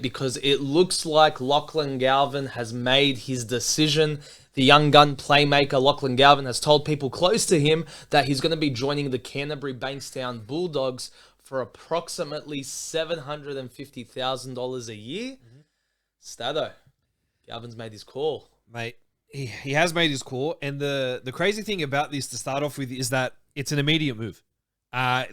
because it looks like Lachlan Galvin has made his decision. The young gun playmaker Lachlan Galvin has told people close to him that he's going to be joining the Canterbury Bankstown Bulldogs for approximately $750,000 a year. Stato, Galvin's made his call. Mate, he has made his call. And the crazy thing about this to start off with is that it's an immediate move.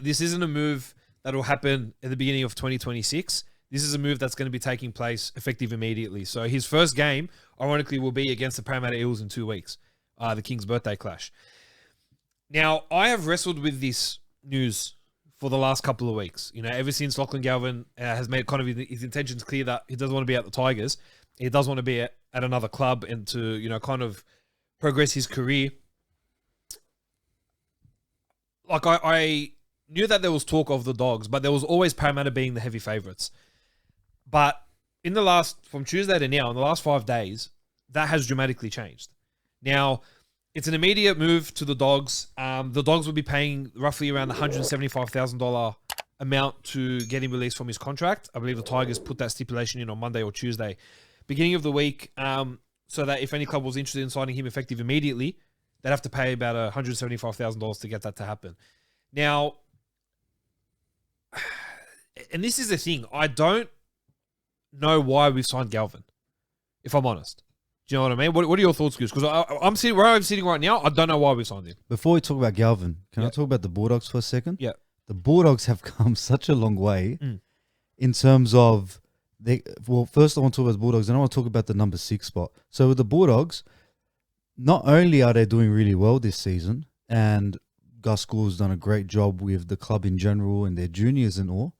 This isn't a move that will happen at the beginning of 2026. This is a move that's going to be taking place effective immediately. So his first game, ironically, will be against the Parramatta Eels in 2 weeks, the King's birthday clash. Now, I have wrestled with this news for the last couple of weeks. You know, ever since Lachlan Galvin has made kind of his intentions clear that he doesn't want to be at the Tigers. He does want to be at another club and to, you know, kind of progress his career. Like, I knew that there was talk of the Dogs, but there was always Parramatta being the heavy favourites. But in the last, from Tuesday to now, in the last 5 days, that has dramatically changed. Now, it's an immediate move to the Dogs. The Dogs will be paying roughly around the $175,000 amount to get him released from his contract. I believe the Tigers put that stipulation in on Monday or Tuesday, beginning of the week, so that if any club was interested in signing him effective immediately, they'd have to pay about $175,000 to get that to happen. Now, and this is the thing, I don't know why we've signed Galvin, if I'm honest. Do you know what I mean? What are your thoughts, Goose? Because I'm sitting where I'm sitting right now, I don't know why we signed him. Before we talk about Galvin, can I talk about the Bulldogs for a second? Yeah. The Bulldogs have come such a long way in terms of first I want to talk about the Bulldogs, and I want to talk about the number 6 spot. So with the Bulldogs, not only are they doing really well this season, and Gus Gould's done a great job with the club in general and their juniors and all,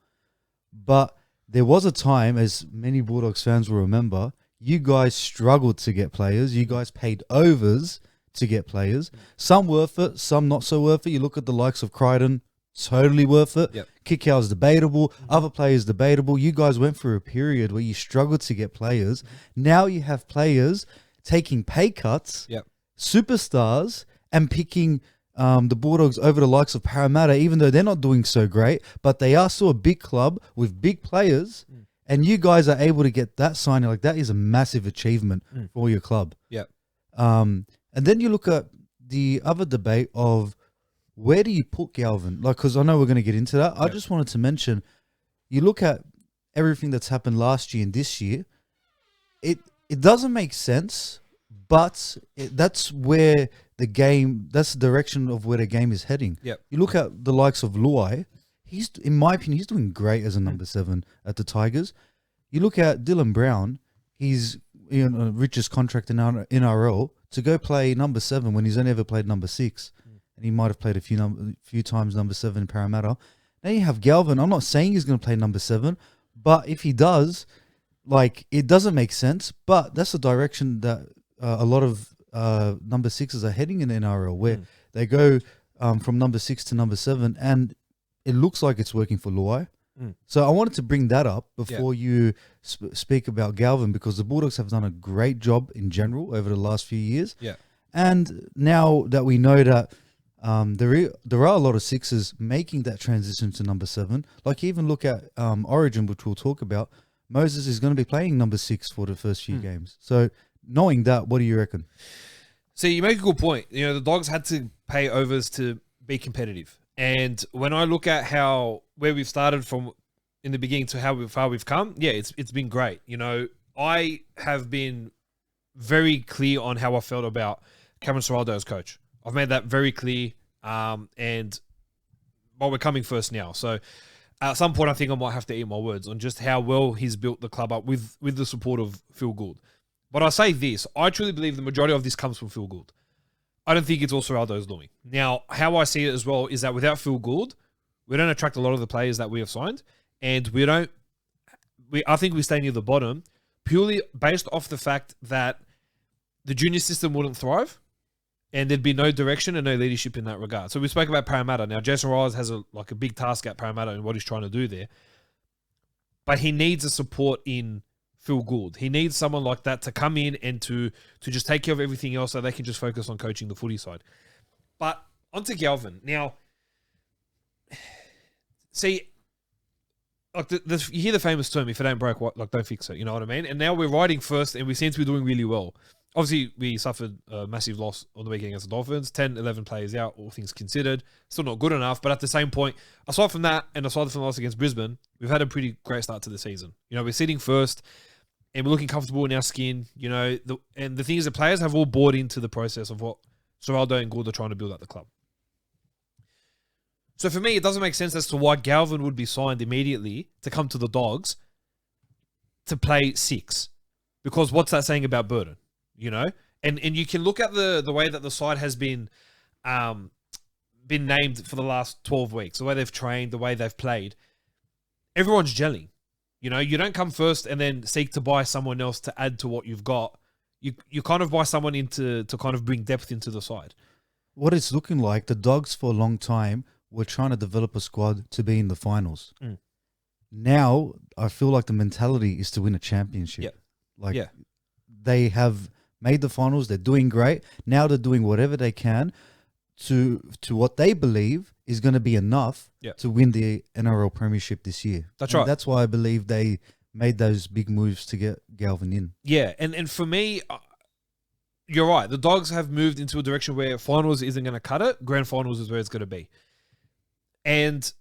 but there was a time, as many Bulldogs fans will remember, you guys struggled to get players. You guys paid overs to get players. Some worth it, some not so worth it. You look at the likes of Crichton, totally worth it. Yep. Kickout's debatable. Other players debatable. You guys went through a period where you struggled to get players. Now you have players taking pay cuts, superstars, and picking the Bulldogs over the likes of Parramatta, even though they're not doing so great, but they are still a big club with big players, and you guys are able to get that signing. Like, that is a massive achievement for your club. And then you look at the other debate of where do you put Galvin? Like, because I know we're going to get into that. I just wanted to mention, you look at everything that's happened last year and this year, it doesn't make sense, but that's where the game, that's the direction of where the game is heading. You look at the likes of Luai, in my opinion, he's doing great as a number 7 at the Tigers. You look at Dylan Brown, he's in the richest contract in NRL to go play number 7 when he's only ever played number 6. And he might have played a few times number 7 in Parramatta. Now you have Galvin. I'm not saying he's going to play number 7, but if he does, like, it doesn't make sense. But that's the direction that a lot of number 6s are heading in NRL, where they go from number 6 to number 7, and it looks like it's working for Luai. So I wanted to bring that up before you speak about Galvin, because the Bulldogs have done a great job in general over the last few years. And now that we know that there are a lot of 6s making that transition to number 7, like even look at Origin, which we'll talk about, Moses is going to be playing number 6 for the first few games. So knowing that, what do you reckon? See, you make a good point. You know, the Dogs had to pay overs to be competitive. And when I look at where we've started from in the beginning to how far we've come, it's been great. You know, I have been very clear on how I felt about Cameron Ciraldo as coach. I've made that very clear, and we're coming first now. So at some point, I think I might have to eat my words on just how well he's built the club up with the support of Phil Gould. But I say this, I truly believe the majority of this comes from Phil Gould. I don't think it's all Ciraldo's doing. Now, how I see it as well is that without Phil Gould, we don't attract a lot of the players that we have signed, and I think we stay near the bottom purely based off the fact that the junior system wouldn't thrive, and there'd be no direction and no leadership in that regard. So we spoke about Parramatta. Now, Jason Riles has a big task at Parramatta and what he's trying to do there, but he needs a support in Phil Gould. He needs someone like that to come in and to just take care of everything else so they can just focus on coaching the footy side. But onto Galvin. Now, see, like you hear the famous term, if it ain't broke, like don't fix it. You know what I mean? And now we're riding first, and we seem to be doing really well. Obviously, we suffered a massive loss on the weekend against the Dolphins. 10, 11 players out, all things considered. Still not good enough. But at the same point, aside from that, and aside from the loss against Brisbane, we've had a pretty great start to the season. You know, we're sitting first, and we're looking comfortable in our skin. You know, and the thing is, the players have all bought into the process of what Geraldo and Gould are trying to build at the club. So for me, it doesn't make sense as to why Galvin would be signed immediately to come to the Dogs to play 6. Because what's that saying about Burton? You know? And you can look at the way that the side has been named for the last 12 weeks, the way they've trained, the way they've played. Everyone's gelling. You know, you don't come first and then seek to buy someone else to add to what you've got. You kind of buy someone to kind of bring depth into the side. What it's looking like, the Dogs for a long time were trying to develop a squad to be in the finals. Now, I feel like the mentality is to win a championship. They have made the finals. They're doing great. Now they're doing whatever they can to what they believe is going to be enough to win the NRL Premiership this year. That's right. That's why I believe they made those big moves to get Galvin in. Yeah, and for me, you're right. The Dogs have moved into a direction where finals isn't going to cut it. Grand finals is where it's going to be. And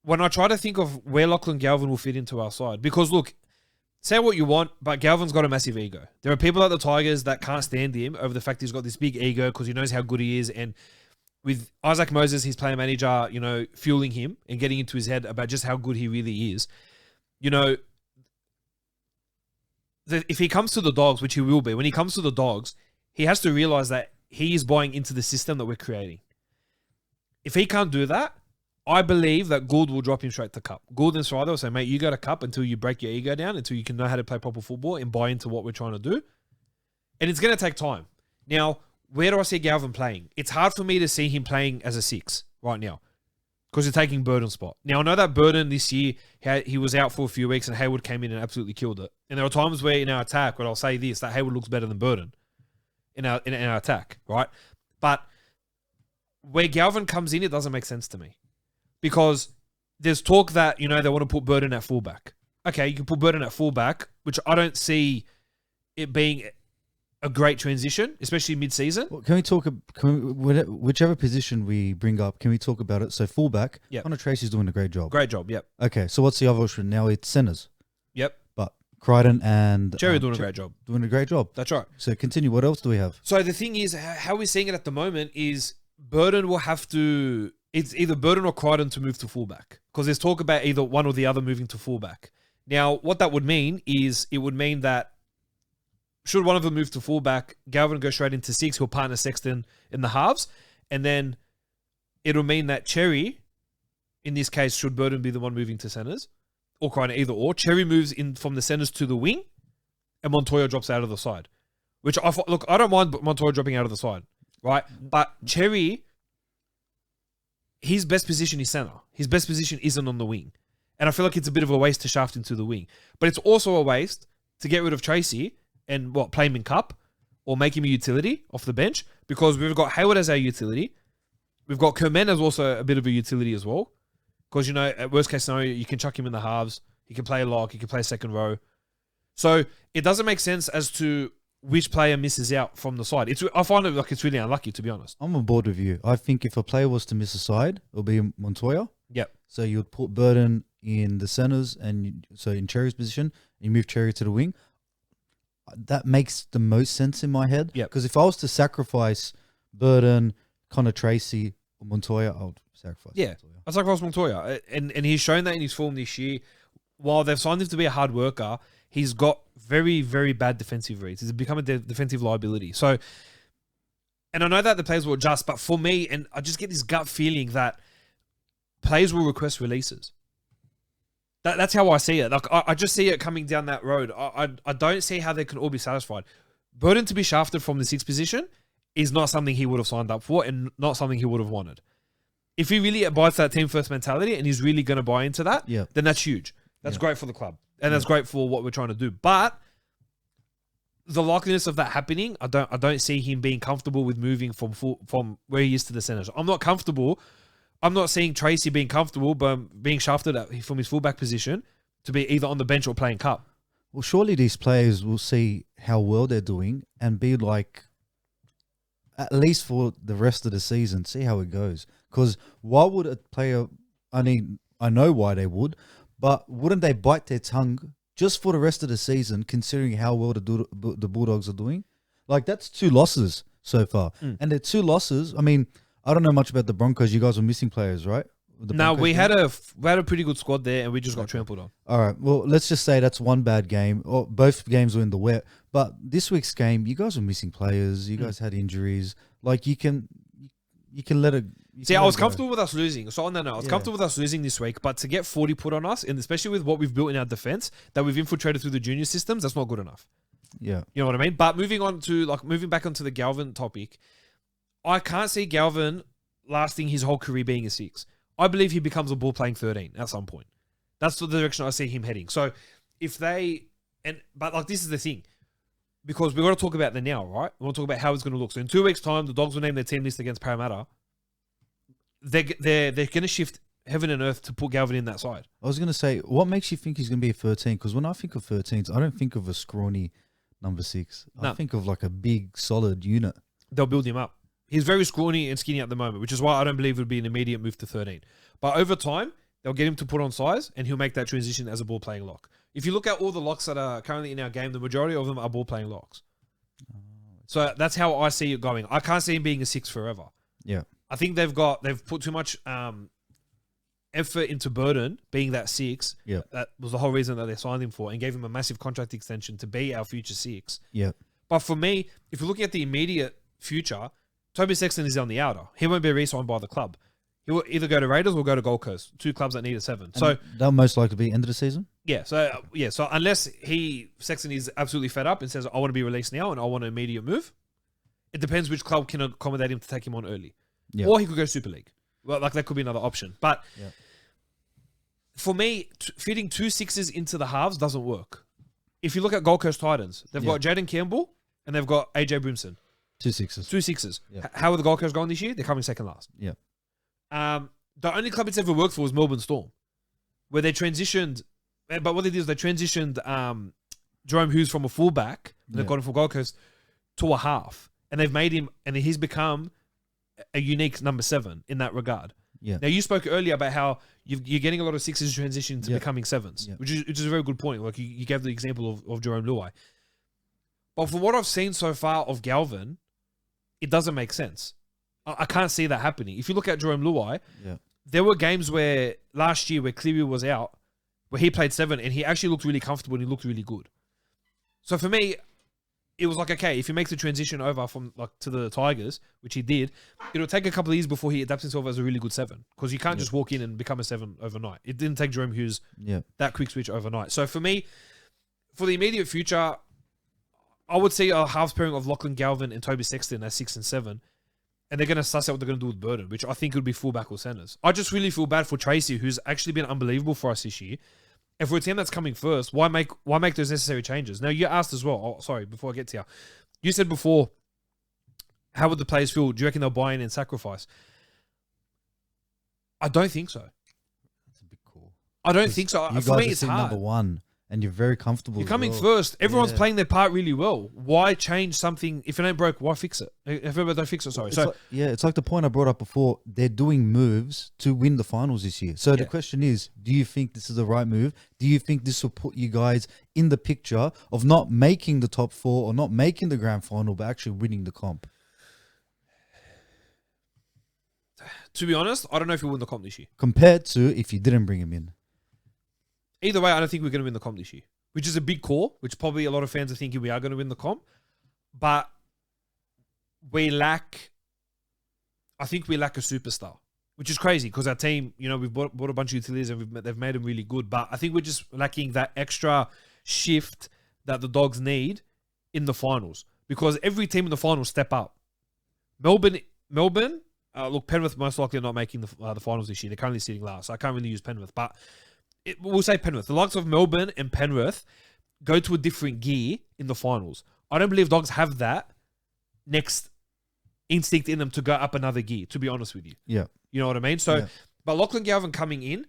when I try to think of where Lachlan Galvin will fit into our side, because look, say what you want, but Galvin's got a massive ego. There are people at the Tigers that can't stand him over the fact he's got this big ego because he knows how good he is. And with Isaac Moses, his player manager, you know, fueling him and getting into his head about just how good he really is, you know, if he comes to the Dogs, which he will be, when he comes to the Dogs, he has to realize that he is buying into the system that we're creating. If he can't do that, I believe that Gould will drop him straight to cup. Gould and Strider will say, mate, you go to cup until you break your ego down, until you can know how to play proper football and buy into what we're trying to do. And it's going to take time. Now, where do I see Galvin playing? It's hard for me to see him playing as a 6 right now because you're taking Burton's spot. Now, I know that Burton this year, he was out for a few weeks and Hayward came in and absolutely killed it. And there are times where in our attack, where I'll say this, that Hayward looks better than Burton in our attack, right? But where Galvin comes in, it doesn't make sense to me. Because there's talk that, you know, they want to put Burton at fullback. Okay, you can put Burton at fullback, which I don't see it being a great transition, especially mid-season. Well, can we talk, whichever position we bring up, can we talk about it? So fullback, Connor Tracy's doing a great job. Great job, yep. Okay, so what's the other option? Now it's centers. Yep. But Crichton and... Cherry doing a great job. Doing a great job. That's right. So continue. What else do we have? So the thing is, how we're seeing it at the moment is Burton will have to... It's either Burton or Crichton to move to fullback because there's talk about either one or the other moving to fullback. Now, what that would mean is it would mean that should one of them move to fullback, Galvin go straight into 6, he'll partner Sexton in the halves, and then it'll mean that Cherry, in this case, should Burton be the one moving to centers, or Crichton, either or. Cherry moves in from the centers to the wing, and Montoya drops out of the side. Which I don't mind Montoya dropping out of the side, right? But Cherry, his best position is center. His best position isn't on the wing. And I feel like it's a bit of a waste to shaft into the wing. But it's also a waste to get rid of Tracy and play him in cup or make him a utility off the bench because we've got Hayward as our utility. We've got Kerman as also a bit of a utility as well. Because, you know, at worst case scenario, you can chuck him in the halves. He can play lock. He can play second row. So it doesn't make sense as to which player misses out from the side. I find it like it's really unlucky, to be honest. I'm on board with you. I think if a player was to miss a side, it'll be Montoya. Yep. So you would put Burton in the centers so in Cherry's position, you move Cherry to the wing. That makes the most sense in my head. Yeah. Because if I was to sacrifice Burton, Connor Tracy, or Montoya, I would sacrifice Montoya. I'd sacrifice Montoya. And he's shown that in his form this year. While they've signed him to be a hard worker, he's got very, very bad defensive reads. He's become a defensive liability. So, and I know that the players will adjust, but for me, and I just get this gut feeling that players will request releases. That's how I see it. Like I just see it coming down that road. I don't see how they can all be satisfied. Burton to be shafted from the 6th position is not something he would have signed up for and not something he would have wanted. If he really abides that team first mentality and he's really going to buy into that, then that's huge. That's great for the club. And that's great for what we're trying to do. But the likeliness of that happening, I don't see him being comfortable with moving from where he is to the centers. I'm not comfortable I'm not seeing Tracy being comfortable, but being shafted from his fullback position to be either on the bench or playing cup. Well, surely these players will see how well they're doing and be like, at least for the rest of the season, see how it goes. Because why would a player, I mean, I know why they would, but wouldn't they bite their tongue just for the rest of the season, considering how well the Bulldogs are doing? Like, that's 2 losses so far. And they're 2 losses. I mean, I don't know much about the Broncos. You guys were missing players, right? No, we had a pretty good squad there, and we just got trampled on. All right. Well, let's just say that's one bad game. Or both games were in the wet. But this week's game, you guys were missing players. You guys had injuries. Like, you can let it. See, I was comfortable with us losing. So on that note, I was comfortable with us losing this week. But to get 40 put on us, and especially with what we've built in our defense, that we've infiltrated through the junior systems, that's not good enough. Yeah. You know what I mean? But moving back onto the Galvin topic, I can't see Galvin lasting his whole career being a 6. I believe he becomes a ball playing 13 at some point. That's the direction I see him heading. So but this is the thing, because we've got to talk about the now, right? We want to talk about how it's going to look. So in 2 weeks' time, the Dogs will name their team list against Parramatta. They're going to shift heaven and earth to put Galvin in that side. I was going to say, what makes you think he's going to be a 13? Because when I think of 13s, I don't think of a scrawny number 6. I think of like a big, solid unit. They'll build him up. He's very scrawny and skinny at the moment, which is why I don't believe it would be an immediate move to 13. But over time, they'll get him to put on size, and he'll make that transition as a ball-playing lock. If you look at all the locks that are currently in our game, the majority of them are ball-playing locks. So that's how I see it going. I can't see him being a 6 forever. Yeah. I think they've put too much effort into Burden being that 6. Yeah. That was the whole reason that they signed him for, and gave him a massive contract extension to be our future 6. Yeah. But for me, if you're looking at the immediate future, Toby Sexton is on the outer. He won't be re-signed by the club. He will either go to Raiders or go to Gold Coast, 2 clubs that need a 7. So they'll most likely be end of the season. Yeah. So unless Sexton is absolutely fed up and says, I want to be released now and I want an immediate move, it depends which club can accommodate him to take him on early. Yeah. Or he could go Super League. Well, like that could be another option. But for me, fitting 2 6s into the halves doesn't work. If you look at Gold Coast Titans, they've got Jaden Campbell and they've got AJ Brimson. 2 6s. 2 6s. Yeah. How are the Gold Coast going this year? They're coming second last. Yeah. The only club it's ever worked for was Melbourne Storm, where they transitioned. But what they did is they transitioned Jerome Hughes from a fullback, they've got him from Gold Coast, to a half, and they've made him, and he's become a unique number 7 in that regard. Yeah. Now you spoke earlier about how you're getting a lot of 6s transition to becoming 7s, which is a very good point. Like you gave the example of Jerome Luai. But from what I've seen so far of Galvin, it doesn't make sense. I can't see that happening. If you look at Jerome Luai, there were games where last year where Cleary was out, where he played 7 and he actually looked really comfortable and he looked really good. So for me, it was like, okay, if he makes the transition over from to the Tigers, which he did, it'll take a couple of years before he adapts himself as a really good 7. Because you can't just walk in and become a 7 overnight. It didn't take Jerome Hughes that quick switch overnight. So for me, for the immediate future, I would see a halves pairing of Lachlan Galvin and Toby Sexton as 6 and 7. And they're going to suss out what they're going to do with Burden, which I think would be fullback or centers. I just really feel bad for Tracy, who's actually been unbelievable for us this year. And for a team that's coming first, why make those necessary changes? Now, you asked as well, before I get to you. You said before, how would the players feel? Do you reckon they'll buy in and sacrifice? I don't think so. That's a big call. I don't think so. For me, it's hard. Number 1. And you're very comfortable. You're coming first. Everyone's playing their part really well. Why change something? If it ain't broke, why fix it? If everybody don't fix it, sorry. It's like the point I brought up before. They're doing moves to win the finals this year. So the question is, do you think this is the right move? Do you think this will put you guys in the picture of not making the top 4 or not making the grand final, but actually winning the comp? To be honest, I don't know if we win the comp this year. Compared to if you didn't bring him in. Either way, I don't think we're going to win the comp this year, which is a big call, which probably a lot of fans are thinking we are going to win the comp. But I think we lack a superstar, which is crazy because our team, we've bought a bunch of utilities and they've made them really good. But I think we're just lacking that extra shift that the Dogs need in the finals because every team in the finals step up. Melbourne, look, Penrith most likely are not making the finals this year. They're currently sitting last, so I can't really use Penrith, but we'll say Penrith. The likes of Melbourne and Penrith go to a different gear in the finals. I don't believe Dogs have that next instinct in them to go up another gear, to be honest with you. Yeah. You know what I mean? So, but Lachlan Galvin coming in,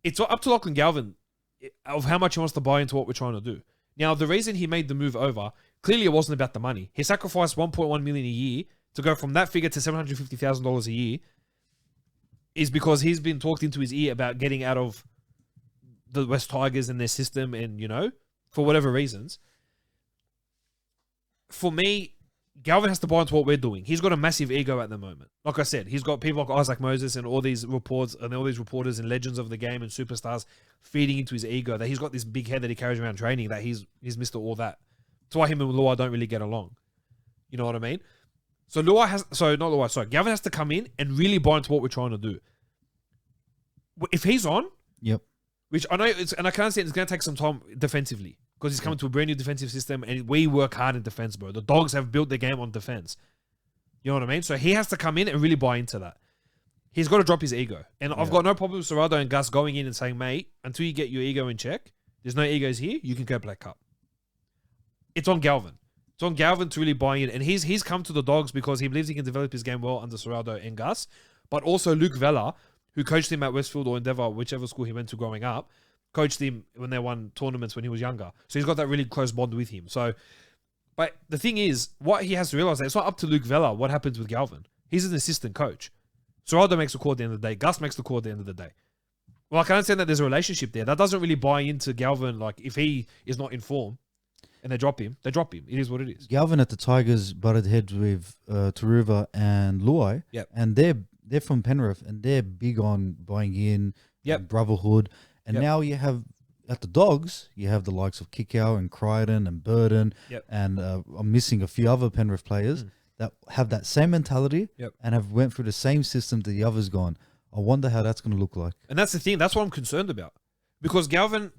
it's up to Lachlan Galvin of how much he wants to buy into what we're trying to do. Now, the reason he made the move over, clearly it wasn't about the money. He sacrificed $1.1 million a year to go from that figure to $750,000 a year is because he's been talked into his ear about getting out of the West Tigers and their system and, you know, for whatever reasons. For me, Galvin has to buy into what we're doing. He's got a massive ego at the moment. Like I said, he's got people like Isaac Moses and all these reports and all these reporters and legends of the game and superstars feeding into his ego that he's got this big head that he carries around training, that he's Mr. All That. That's why him and Luai don't really get along. You know what I mean? So Galvin has to come in and really buy into what we're trying to do. If he's on, which I know, and I can understand it's going to take some time defensively because he's coming to a brand new defensive system and we work hard in defense, bro. The Dogs have built their game on defense. You know what I mean? So he has to come in and really buy into that. He's got to drop his ego. And I've got no problem with Serrado and Gus going in and saying, mate, until you get your ego in check, there's no egos here, you can go play cup. It's on Galvin. It's on Galvin to really buy in. And he's come to the Dogs because he believes he can develop his game well under Serrado and Gus. But also Luke Vella, who coached him at Westfield or Endeavour, whichever school he went to growing up, coached him when they won tournaments when he was younger. So he's got that really close bond with him. So, but the thing is, what he has to realize is it's not up to Luke Vella what happens with Galvin. He's an assistant coach. Serrado makes the call at the end of the day. Gus makes the call at the end of the day. Well, I can understand that there's a relationship there. That doesn't really buy into Galvin. Like, if he is not in form and they drop him, they drop him. It is what it is. Galvin at the Tigers butted heads with Taruva and Luai. Yep. And they're from Penrith and they're big on buying in, and brotherhood. And now you have, at the Dogs, you have the likes of Kickow and Crichton and Burden. And I'm missing a few other Penrith players that have that same mentality and have went through the same system that the others gone. I wonder how that's going to look like. And that's the thing. That's what I'm concerned about. Because Galvin,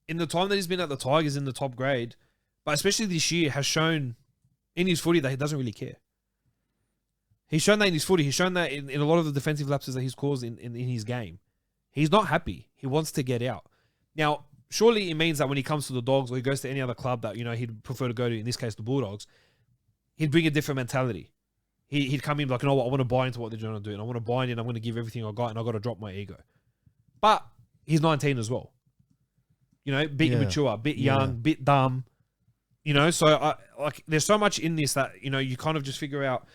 in the time that he's been at the Tigers in the top grade, but especially this year, has shown in his footy that he doesn't really care. He's shown that in his footy. He's shown that in a lot of the defensive lapses that he's caused in his game. He's not happy. He wants to get out. Now, surely it means that when he comes to the Dogs or he goes to any other club that, you know, he'd prefer to go to, in this case, the Bulldogs, he'd bring a different mentality. He'd come in like, you know what, I want to buy into what they're trying to do, and I want to buy in, and I'm going to give everything I got, and I've got to drop my ego. But he's 19 as well. You know, bit immature, bit young, bit dumb. You know, so there's so much in this that, you know, you kind of just figure out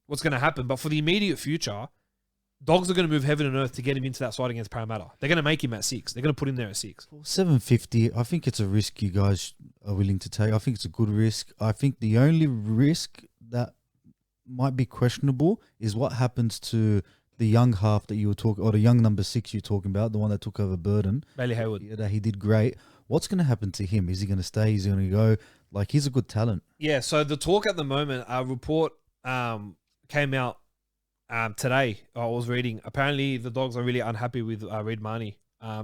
what's going to happen. But for the immediate future, Dogs are going to move heaven and earth to get him into that side against Parramatta. They're going to make him at 6. They're going to put him there at 6. $750, I think it's a risk you guys are willing to take. I think it's a good risk. I think the only risk that might be questionable is what happens to the young half that you were talking, or the young number 6 you're talking about, the one that took over Burden. Bailey Hayward. Yeah, that he did great. What's going to happen to him? Is he going to stay? Is he going to go? Like, he's a good talent. Yeah, so the talk at the moment, a report came out today. I was reading. Apparently, the Dogs are really unhappy with Reid Marnie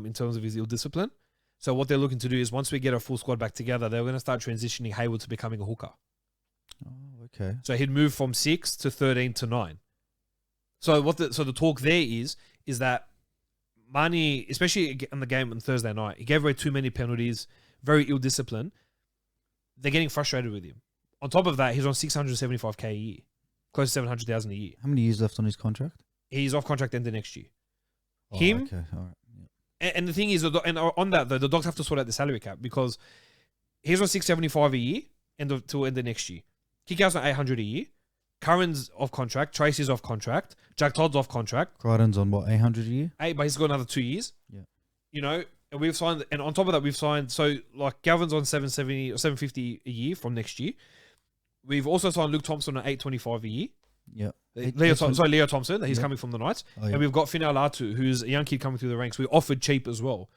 in terms of his ill discipline. So what they're looking to do is, once we get a full squad back together, they're going to start transitioning Hayward to becoming a hooker. Oh, okay. So he'd move from 6 to 13 to 9. So the talk there is that Marnie, especially in the game on Thursday night, he gave away too many penalties, very ill discipline. They're getting frustrated with him. On top of that, he's on $675K a year, close to $700,000 a year. How many years left on his contract? He's off contract end of next year. Oh, him, okay, all right. Yeah. and the thing is, and on that though, the Dogs have to sort out the salary cap because he's on $675 a year till end of next year. Kickout's on $800 a year. Curran's off contract. Tracy's off contract. Jack Todd's off contract. Crichton's on what, 800 a year? 8, but he's got another 2 years. Yeah. You know, and we've signed, and on top of that, we've signed, so like Galvin's on $770 or $750 a year from next year. We've also signed Luke Thompson on $825 a year. Yeah. Leo Thompson, he's coming from the Knights. Oh, yeah. And we've got Finau Latu, who's a young kid coming through the ranks. We offered cheap as well.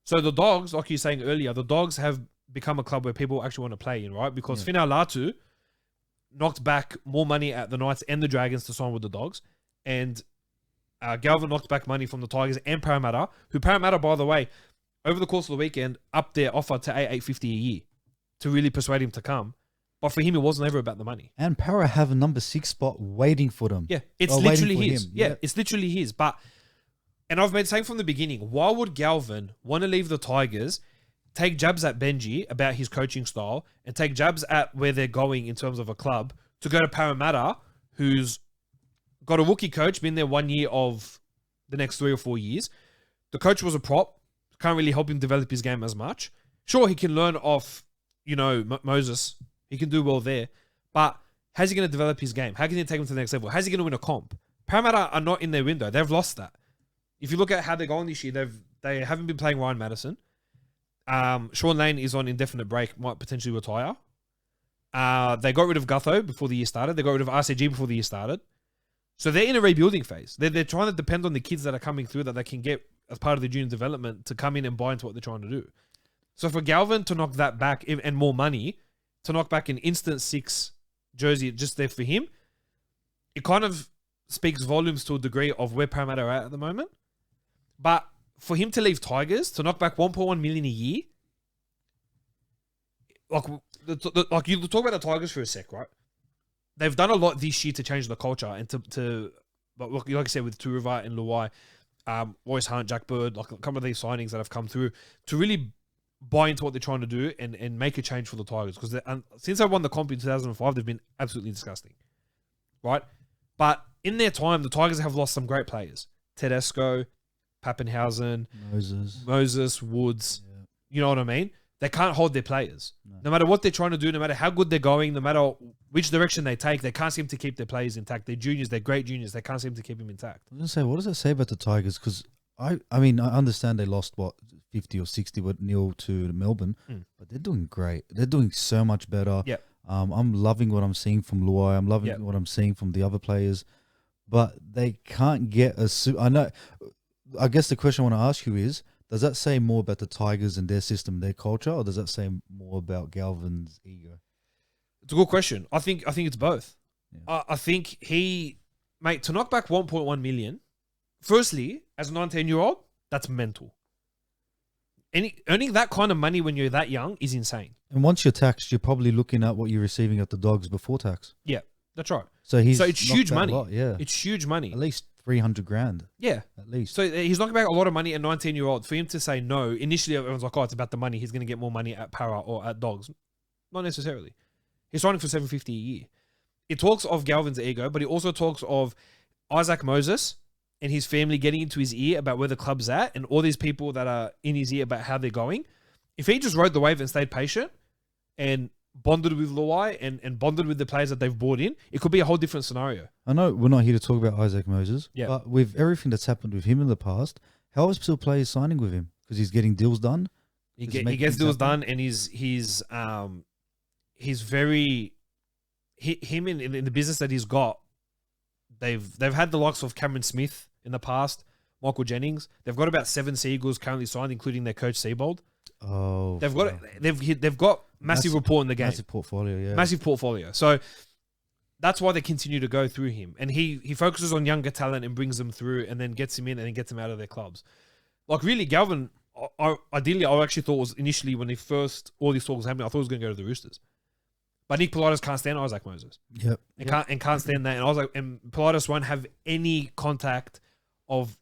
So the Dogs, like you were saying earlier, the Dogs have become a club where people actually want to play in, right? Because Finau Latu knocked back more money at the Knights and the Dragons to sign with the Dogs. And Galvin knocked back money from the Tigers and Parramatta, who Parramatta, by the way, over the course of the weekend, upped their offer to $850 a year to really persuade him to come. But for him, it wasn't ever about the money. And Para have a number 6 spot waiting for them. Yeah, it's literally his. Yeah, it's literally his. And I've been saying from the beginning, why would Galvin want to leave the Tigers, take jabs at Benji about his coaching style, and take jabs at where they're going in terms of a club, to go to Parramatta, who's got a rookie coach, been there 1 year of the next 3 or 4 years. The coach was a prop. Can't really help him develop his game as much. Sure, he can learn off, Moses. He can do well there. But how's he going to develop his game? How can he take him to the next level? How's he going to win a comp? Parramatta are not in their window. They've lost that. If you look at how they're going this year, they haven't been playing Ryan Madison. Sean Lane is on indefinite break, might potentially retire. They got rid of Gutho before the year started. They got rid of RCG before the year started. So they're in a rebuilding phase. They're trying to depend on the kids that are coming through that they can get as part of the junior development to come in and buy into what they're trying to do. So for Galvin to knock that back and more money, to knock back an instant 6 jersey just there for him, it kind of speaks volumes to a degree of where Parramatta are at the moment. But for him to leave Tigers, to knock back 1.1 million a year, like you talk about the Tigers for a sec, right? They've done a lot this year to change the culture and to like I said, with Turuva and Luai, Royce Hunt, Jack Bird, like a couple of these signings that have come through to really buy into what they're trying to do and make a change for the Tigers. Because since they won the comp in 2005, they've been absolutely disgusting, right? But in their time, the Tigers have lost some great players. Tedesco, Pappenhausen, Moses, Woods. Yeah. You know what I mean? They can't hold their players. No matter what they're trying to do, no matter how good they're going, no matter which direction they take, they can't seem to keep their players intact. They're juniors, they're great juniors. They can't seem to keep them intact. I was going to say, what does that say about the Tigers? Because I mean, I understand they lost, 50 or 60 with nil to Melbourne, but they're doing great. They're doing so much better. Yeah. I'm loving what I'm seeing from Luai. I'm loving what I'm seeing from the other players, but they can't get I guess the question I want to ask you is, does that say more about the Tigers and their system, their culture, or does that say more about Galvin's ego? It's a good question. I think it's both. Yeah. I think to knock back 1.1 million, firstly, as a 19-year-old, that's mental. Earning that kind of money when you're that young is insane. And once you're taxed, you're probably looking at what you're receiving at the Dogs before tax. Yeah, that's right. So it's huge money. Yeah, it's huge money. At least 300 grand. Yeah, at least. So he's knocking back a lot of money at 19-year-old. For him to say no, initially everyone's like, "Oh, it's about the money. He's going to get more money at Para or at Dogs." Not necessarily. He's signing for $750 a year. It talks of Galvin's ego, but it also talks of Isaac Moses and his family getting into his ear about where the club's at and all these people that are in his ear about how they're going. If he just rode the wave and stayed patient and bonded with Luai and bonded with the players that they've brought in, it could be a whole different scenario. I know we're not here to talk about Isaac Moses, but with everything that's happened with him in the past, how are still players signing with him? Because he's getting deals done? He gets deals done, and he's very... Him in the business that he's got, they've had the likes of Cameron Smith in the past, Michael Jennings. They've got about 7 Seagulls currently signed, including their coach Seabold. Oh, they've got massive rapport in the game, massive portfolio. So that's why they continue to go through him, and he focuses on younger talent and brings them through, and then gets him in and then gets them out of their clubs. Like really, Galvin, I actually thought was initially when all these talks was happening, I thought he was going to go to the Roosters. But Nick Politis can't stand Isaac Moses. Yep. Can't stand that. And Politis won't have any contact of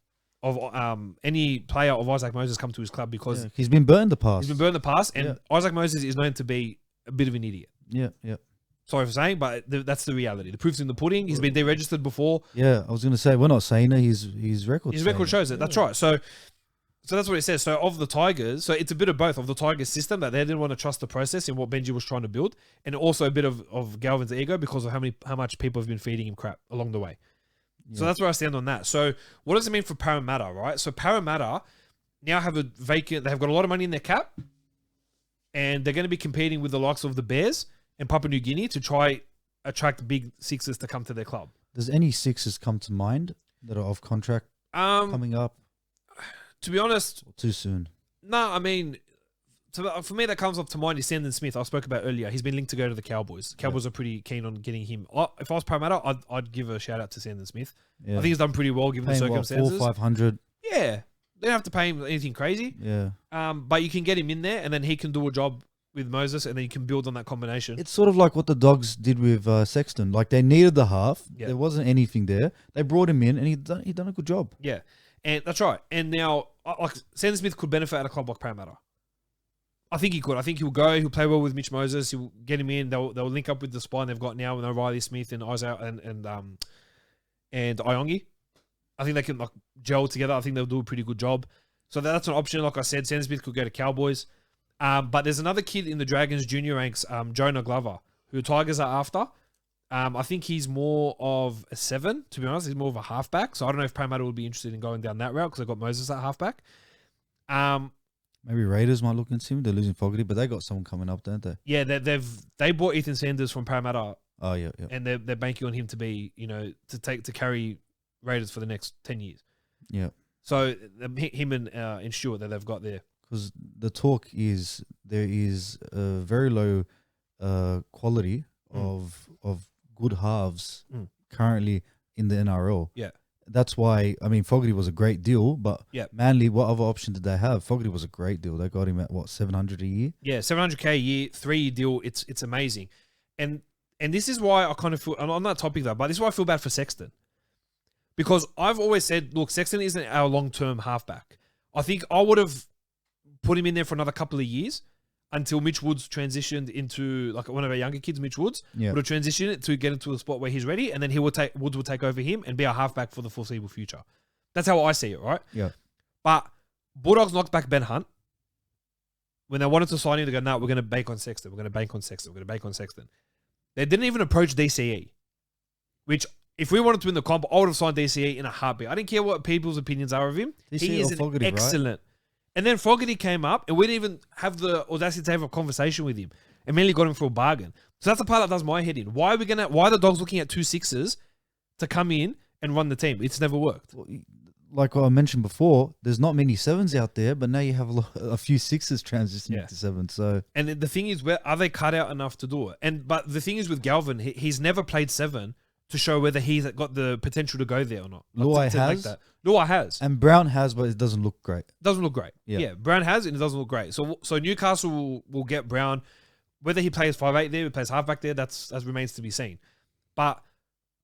any player of Isaac Moses come to his club because he's been burned in the past. And Isaac Moses is known to be a bit of an idiot. Yeah. Sorry for saying, but that's the reality. The proof's in the pudding. He's been deregistered before. Yeah, I was going to say, we're not saying that. His record shows it. That's right. So that's what it says. So of the Tigers, so it's a bit of both of the Tigers system that they didn't want to trust the process in what Benji was trying to build, and also a bit of Galvin's ego because of how much people have been feeding him crap along the way. Yeah. So that's where I stand on that. So what does it mean for Parramatta, right? So Parramatta now have they have got a lot of money in their cap, and they're going to be competing with the likes of the Bears and Papua New Guinea to try attract big sixes to come to their club. Does any sixes come to mind that are off contract coming up? To be honest... Or too soon? No, I mean, for me, that comes up to mind is Sandon Smith, I spoke about earlier. He's been linked to go to the Cowboys. The Cowboys are pretty keen on getting him. If I was Parramatta, I'd give a shout out to Sandon Smith. Yeah. I think he's done pretty well given the circumstances. 400 or 500. Yeah. They don't have to pay him anything crazy. Yeah. But you can get him in there and then he can do a job with Moses and then you can build on that combination. It's sort of like what the Dogs did with Sexton. Like they needed the half. Yeah. There wasn't anything there. They brought him in and he done a good job. Yeah. And that's right. And now, like Sandon Smith could benefit at a club like Parramatta. I think he could. I think he'll go. He'll play well with Mitch Moses. He'll get him in. They'll link up with the spine they've got now with O'Reilly Smith and Isaac and and Iongi. I think they can like gel together. I think they'll do a pretty good job. So that's an option. Like I said, Sam Smith could go to Cowboys. But there's another kid in the Dragons junior ranks, Jonah Glover, who Tigers are after. I think he's more of a 7, to be honest. He's more of a halfback. So I don't know if Parramatta would be interested in going down that route because they've got Moses at halfback. Maybe Raiders might look into him. They're losing Fogarty, but they got someone coming up, don't they? Yeah, they bought Ethan Sanders from Parramatta. Oh, yeah. And they're banking on him to be, to carry Raiders for the next 10 years. Yeah. So him and Stewart that they've got there. Because the talk is there is a very low quality of good halves currently in the NRL. Yeah. That's why, I mean, Fogarty was a great deal, but Manly, what other option did they have? Fogarty was a great deal. They got him at, what, 700 a year? Yeah, 700K a year, 3-year deal. It's amazing. And this is why I kind of feel, on that topic though, but this is why I feel bad for Sexton. Because I've always said, look, Sexton isn't our long-term halfback. I think I would have put him in there for another couple of years until Mitch Woods transitioned into, like, one of our younger kids, Mitch Woods, would have transitioned it to get into a spot where he's ready, and then Woods will take over him and be our halfback for the foreseeable future. That's how I see it, right? Yeah. But Bulldogs knocked back Ben Hunt. When they wanted to sign him, they go, no, we're going to bank on Sexton. We're going to bank on Sexton. We're going to bank on Sexton. They didn't even approach DCE, which, if we wanted to win the comp, I would have signed DCE in a heartbeat. I didn't care what people's opinions are of him. DCE he is Fogarty, excellent. Right? And then Fogarty came up, and we didn't even have the audacity to have a conversation with him. And mainly got him for a bargain. So that's the part that does my head in. Why are the Dogs looking at 2 6s to come in and run the team? It's never worked. Well, like what I mentioned before, there's not many 7s out there, but now you have a few 6s transitioning to 7. So, and the thing is, are they cut out enough to do it? But the thing is with Galvin, he's never played 7 to show whether he's got the potential to go there or not. Luai has. Luai has. And Brown has, but it doesn't look great. Doesn't look great. Yeah. Brown has, and it doesn't look great. So Newcastle will get Brown. Whether he plays 5'8" there, he plays halfback there, that remains to be seen. But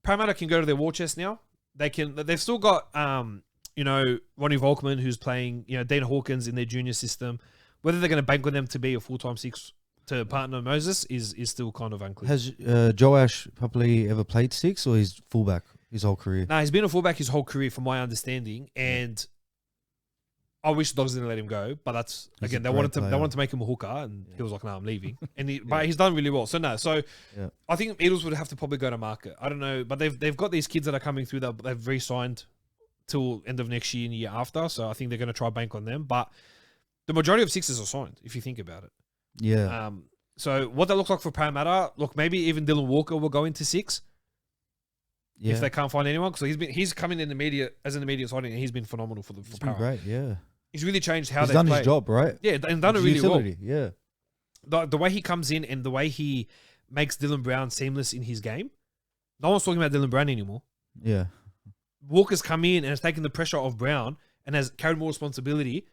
Parramatta can go to their war chest now. They've still got Ronnie Volkman, who's playing, Dean Hawkins in their junior system. Whether they're going to bank on them to be a full-time 6 to partner Moses is still kind of unclear. Has Joash probably ever played 6, or he's fullback his whole career? No, he's been a fullback his whole career, from my understanding. And I wish the Dogs didn't let him go, but that's again they wanted to make him a hooker, and he was like, "No, I'm leaving." And but he's done really well. So I think Eagles would have to probably go to market. I don't know, but they've got these kids that are coming through that they've re-signed till end of next year and the year after. So I think they're going to try bank on them. But the majority of 6s are signed, if you think about it. Yeah. So what that looks like for Parramatta, look, maybe even Dylan Walker will go into 6 if they can't find anyone, because he's coming in as an immediate signing, and he's been phenomenal for He's Parra. been great, yeah. He's really changed how he's they done play. his job, right? Yeah, and done it really utility, well. Yeah. The way he comes in and the way he makes Dylan Brown seamless in his game. No one's talking about Dylan Brown anymore. Yeah. Walker's come in and has taken the pressure off Brown and has carried more responsibility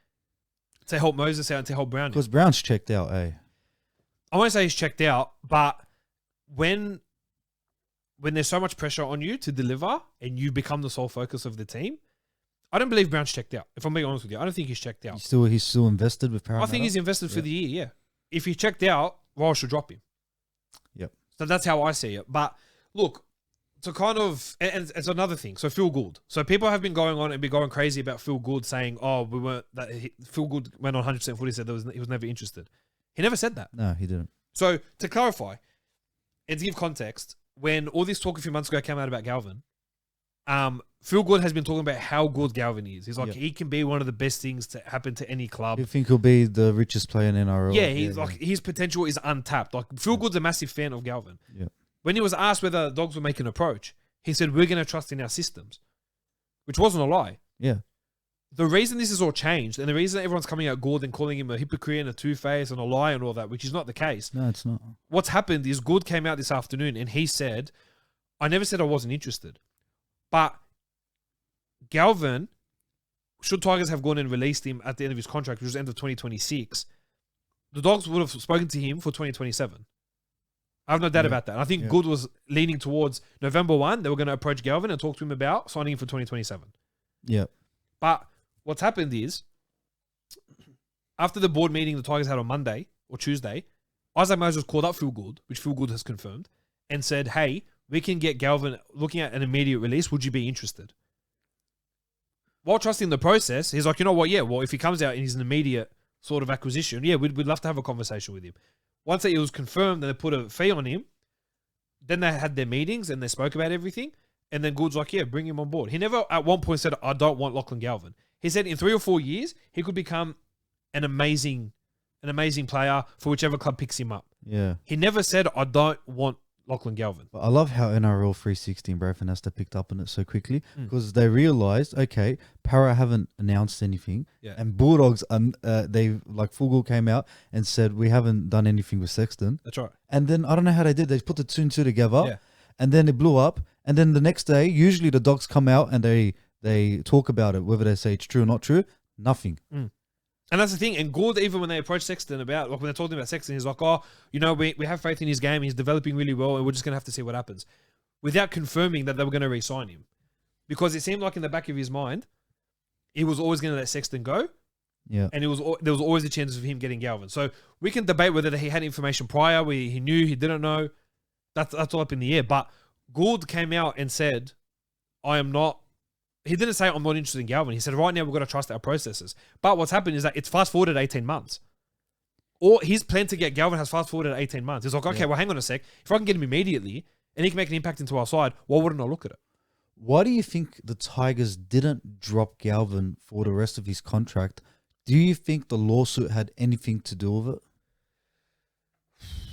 to help Moses out and to help Brown. Because Brown's checked out, eh? I won't say he's checked out, but when there's so much pressure on you to deliver and you become the sole focus of the team, I don't believe Brown's checked out. If I'm being honest with you, I don't think he's checked out. He's still invested with Parramatta? I think he's invested for the year, yeah. If he checked out, Royal should drop him. Yep. So that's how I see it. But look, to kind of, and it's another thing. So Phil Gould. So people have been going on and been going crazy about Phil Gould saying, Phil Gould went on 100% footy, said he was never interested. He never said that. No, he didn't. So to clarify and to give context, when all this talk a few months ago came out about Galvin, Phil Gould has been talking about how good Galvin is. He's like, he can be one of the best things to happen to any club. You think he'll be the richest player in NRL? Yeah, he's his potential is untapped. Like Phil Gould's a massive fan of Galvin. Yeah. When he was asked whether the Dogs would make an approach, he said, "We're going to trust in our systems," which wasn't a lie. Yeah. The reason this has all changed, and the reason everyone's coming out Gould and calling him a hypocrite and a two-face and a lie and all that, which is not the case. No, it's not. What's happened is Gould came out this afternoon and he said, "I never said I wasn't interested, but Galvin, should Tigers have gone and released him at the end of his contract, which was the end of 2026, the Dogs would have spoken to him for 2027. I have no doubt about that. I think Gould was leaning towards November 1. They were going to approach Galvin and talk to him about signing him for 2027. Yeah. But what's happened is, after the board meeting the Tigers had on Monday or Tuesday, Isaac Moses called up Phil Gould, which Phil Gould has confirmed, and said, "Hey, we can get Galvin looking at an immediate release. Would you be interested? While trusting the process, he's like, you know what? Yeah, well, if he comes out and he's an immediate sort of acquisition, yeah, we'd love to have a conversation with him. Once it was confirmed and they put a fee on him, then they had their meetings and they spoke about everything. And then Gould's like, yeah, bring him on board. He never at one point said, I don't want Lachlan Galvin. He said in 3 or 4 years, he could become an amazing player for whichever club picks him up. Yeah. He never said, I don't want Lachlan Galvin. But I love how NRL 360 and Brayford Nesta picked up on it so quickly because they realized, okay, Para haven't announced anything, and Bulldogs, they like Fugal came out and said we haven't done anything with Sexton. That's right. And then I don't know how they did. They put the two and two together, and then it blew up. And then the next day, usually the Dogs come out and they talk about it, whether they say it's true or not true. Nothing. And that's the thing. And Gould, even when they approached Sexton about, like when they're talking about Sexton, he's like, oh, you know, we have faith in his game. He's developing really well, and we're just going to have to see what happens. Without confirming that they were going to re-sign him. Because it seemed like in the back of his mind, he was always going to let Sexton go. Yeah. And there was always a chance of him getting Galvin. So we can debate whether he had information prior, where he knew, he didn't know. That's all up in the air. But Gould came out and said, he didn't say, I'm not interested in Galvin. He said, right now, we've got to trust our processes. But what's happened is that it's fast-forwarded 18 months. Or his plan to get Galvin has fast-forwarded 18 months. He's like, okay, well, hang on a sec. If I can get him immediately and he can make an impact into our side, why wouldn't I look at it? Why do you think the Tigers didn't drop Galvin for the rest of his contract? Do you think the lawsuit had anything to do with it?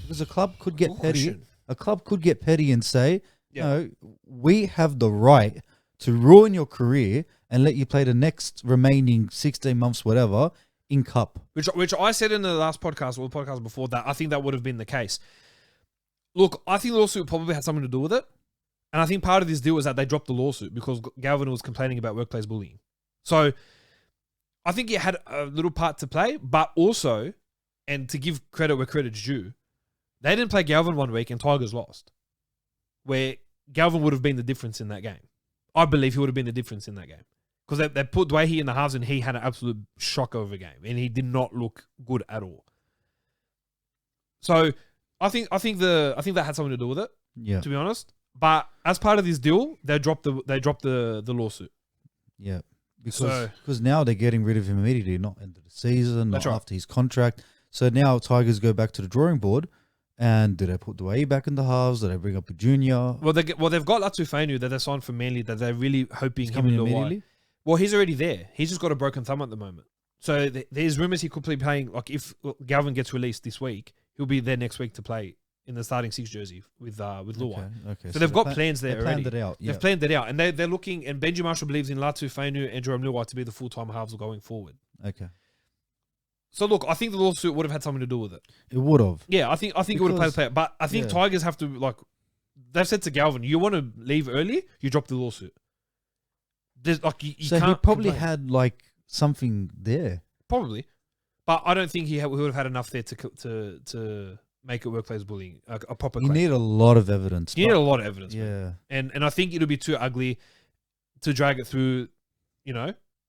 Because a club could get petty. A club could get petty and say, no, we have the right to ruin your career and let you play the next remaining 16 months, whatever, in cup. Which I said in the last podcast or the podcast before that, I think that would have been the case. Look, I think the lawsuit probably had something to do with it. And I think part of this deal was that they dropped the lawsuit because Galvin was complaining about workplace bullying. So I think it had a little part to play, but also, and to give credit where credit's due, they didn't play Galvin one week and Tigers lost. Where Galvin would have been the difference in that game. I believe he would have been the difference in that game. Because they put Dwayne in the halves and he had an absolute shocker of a game. And he did not look good at all. So I think that had something to do with it, to be honest. But as part of this deal, they dropped the lawsuit. Yeah. Because now they're getting rid of him immediately, not end of the season, not after his contract. So now Tigers go back to the drawing board. And do they put Dwayne back in the halves? Do they bring up a junior? Well, they've got Latu Fainu that they signed from Manly that they're really hoping him to wide. Well, he's already there. He's just got a broken thumb at the moment. So there's rumours he could be playing, like if Galvin gets released this week, he'll be there next week to play in the starting 6 jersey with Luai. Okay. So they've got plans there already. Planned it out. They've planned it out. And they're looking, and Benji Marshall believes in Latu Fainu and Jerome Luai to be the full-time halves going forward. Okay. So look, I think the lawsuit would have had something to do with it. It would have. Yeah, I think it would have played a player. But I think Tigers have to, like, they've said to Galvin, you want to leave early, you drop the lawsuit. There's like you so can't he probably complain. had like something there. Probably, but I don't think he would have had enough there to make it workplace bullying a proper. You need a lot of evidence. You need a lot of evidence. Yeah, man. And I think it'll be too ugly to drag it through,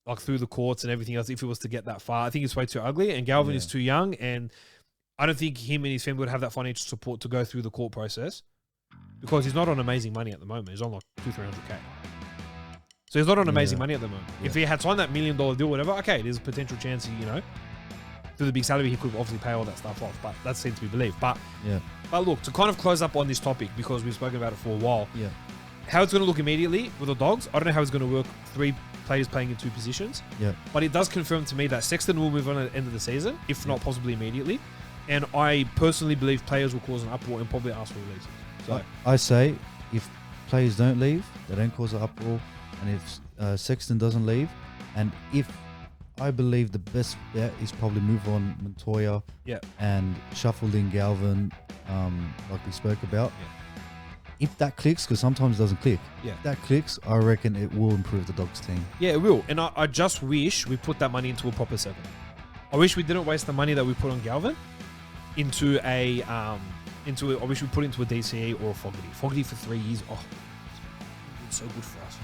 like through the courts and everything else. If it was to get that far, I think it's way too ugly. And Galvin is too young, and I don't think him and his family would have that financial support to go through the court process because he's not on amazing money at the moment. He's on like $200,000-300K. So he's not on amazing money at the moment. Yeah. If he had signed that $1 million deal, whatever, okay, there's a potential chance, through the big salary, he could obviously pay all that stuff off. But that seems to be believed. But look, to kind of close up on this topic, because we've spoken about it for a while, how it's going to look immediately with the Dogs, I don't know how it's going to work, 3 players playing in 2 positions. Yeah. But it does confirm to me that Sexton will move on at the end of the season, if not possibly immediately. And I personally believe players will cause an uproar and probably ask for releases. So I say, if players don't leave, they don't cause an uproar. And if Sexton doesn't leave, and if I believe the best bet is probably move on Montoya and shuffle in Galvin, like we spoke about. Yeah. If that clicks, because sometimes it doesn't click. Yeah. If that clicks, I reckon it will improve the Dogs team. Yeah, it will. And I just wish we put that money into a proper 7. I wish we didn't waste the money that we put on Galvin into I wish we put into a DCE or a Fogarty. Fogarty for 3 years. Oh, it's so good for us.